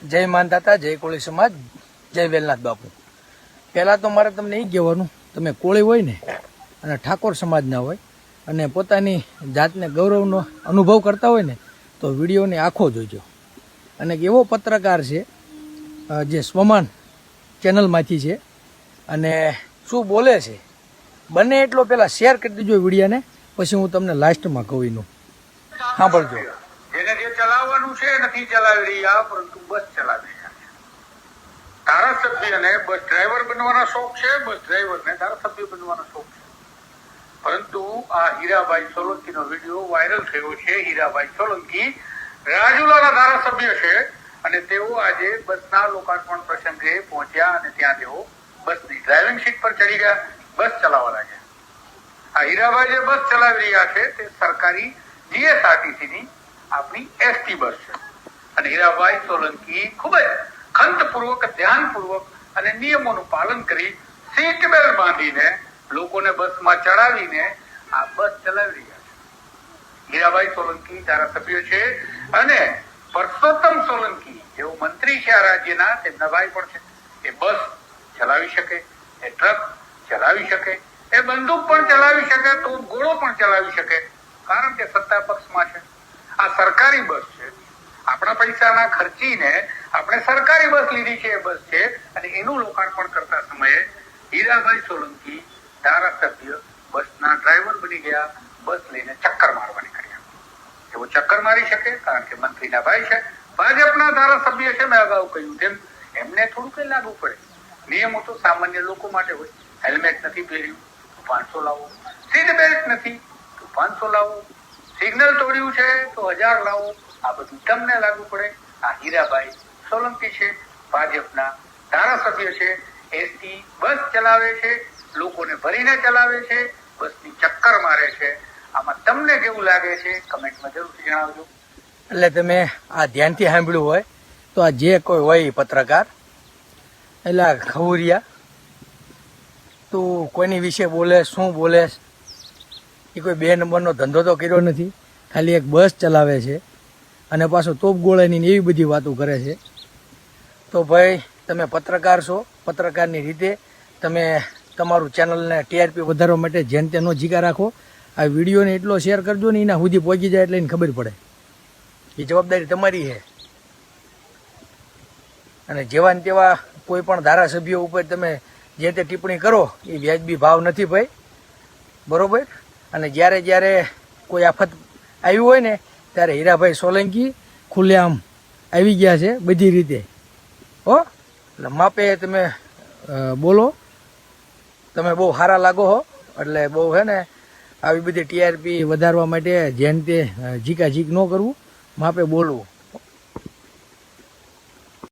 જય માનદાતા, જય કોળી સમાજ, જય વેલનાથ બાપુ। પહેલાં તો મારે તમને એ કહેવાનું, તમે કોળી હોય ને અને ઠાકોર સમાજના હોય અને પોતાની જાતને ગૌરવનો અનુભવ કરતા હોય ને તો વિડીયોને આખો જોજો। અને એક એવો પત્રકાર છે જે સ્વમાન ચેનલમાંથી છે અને શું બોલે છે બને એટલો પહેલાં શેર કરી દેજો વિડીયોને, પછી હું તમને લાસ્ટમાં કહું એનું સાંભળજો। જેને જે ચલાવવાનું છે નથી ચલાવી રહ્યા, પરંતુ બસ ચલાવી રહ્યા છે। ધારાસભ્યને બસ ડ્રાઈવર બનવાનો શોખ છે, બસ ડ્રાઈવરને ધારાસભ્ય બનવાનો શોખ છે। પરંતુ આ હીરાભાઈ સોલંકીનો વિડીયો વાયરલ થયો છે। હીરાભાઈ સોલંકી રાજુલાના ધારાસભ્ય છે અને તેઓ આજે બસના લોકાર્પણ પ્રસંગે પહોંચ્યા અને ત્યાં તેઓ બસની ડ્રાઇવિંગ સીટ પર ચડી ગયા, બસ ચલાવવા લાગ્યા। આ હીરાભાઈ જે બસ ચલાવી રહ્યા છે તે સરકારી જીએસઆરટીસીની આપણી એસટી બસ છે અને હીરાભાઈ સોલંકી ખૂબ જ ખંતપૂર્વક, ધ્યાનપૂર્વક અને નિયમોનું પાલન કરી સીટ બેલ્ટ બાંધીને લોકોને બસમાં ચડાવીને આ બસ ચલાવી રહ્યા છે। હીરાભાઈ સોલંકી ધારાસભ્ય છે અને પરસોત્તમ સોલંકી જેઓ મંત્રી છે આ રાજ્યના, તેમના ભાઈ પણ છે। એ બસ ચલાવી શકે, એ ટ્રક ચલાવી શકે, એ બંદૂક પણ ચલાવી શકે, તો ગોળો પણ ચલાવી શકે, કારણ કે સત્તા પક્ષમાં છે। આ સરકારી બસ છે, આપણા પૈસાના ખર્ચીને આપણે સરકારી બસ લીધી છે, એ બસ છે અને એનું લોકાર્પણ કરતા સમયે હીરાભાઈ સોલંકી ધારાસભ્ય બસના ડ્રાઈવર બની ગયા, બસ લઈને ચક્કર મારવા નીકળ્યા। એવો ચક્કર મારી શકે કારણ કે મંત્રીના ભાઈ છે, ભાજપના ધારાસભ્ય છે। મેં અગાઉ કહ્યું તેમ એમને થોડું કઈ લાગુ પડે, નિયમો તો સામાન્ય લોકો માટે હોય। હેલ્મેટ નથી પહેર્યું તો 500 લાવો, સીટ બેલ્ટ નથી તો 500 લાવો, સિગ્નલ તોડ્યું છે તો 1000 લાવો, આ બધું તમને લાગુ પડે। આ હીરાભાઈ સોલંકી છે, ભાજપના ધારાસભ્ય છે, એસટી બસ ચલાવે છે, લોકોને ભરીને ચલાવે છે, બસની ચક્કર મારે છે। આમાં તમને કેવું લાગે છે કમેન્ટમાં જરૂરથી જણાવજો। એટલે તમે આ ધ્યાનથી સાંભળ્યું હોય તો આ જે કોઈ હોય પત્રકાર એટલે આ ખવરિયા તું કોઈની વિશે બોલે, શું બોલે, એ કોઈ 2 નંબરનો ધંધો તો કર્યો નથી, ખાલી એક બસ ચલાવે છે અને પાછો તોપ ગોળાની એવી બધી વાતો કરે છે। તો ભાઈ તમે પત્રકાર છો, પત્રકારની રીતે તમે તમારું ચેનલને ટીઆરપી વધારવા માટે જેન તેનો જીકા રાખો। આ વિડીયોને એટલો શેર કરજો ને એના સુધી પહોંચી જાય એટલે એને ખબર પડે, એ જવાબદારી તમારી છે। અને જેવા ને તેવા કોઈ પણ ધારાસભ્યો ઉપર તમે જે તે ટિપ્પણી કરો એ વ્યાજબી ભાવ નથી ભાઈ, બરોબર। અને જ્યારે જ્યારે કોઈ આફત આવી હોય ને ત્યારે હીરાભાઈ સોલંકી ખુલ્લેઆમ આવી ગયા છે બધી રીતે, હો। એટલે માપે તમે બોલો, તમે બહુ સારા લાગો હો, એટલે બહુ છે ને આવી બધી ટીઆરપી વધારવા માટે જેન તે ઝીકા ઝીક ન કરવું, માપે બોલવું।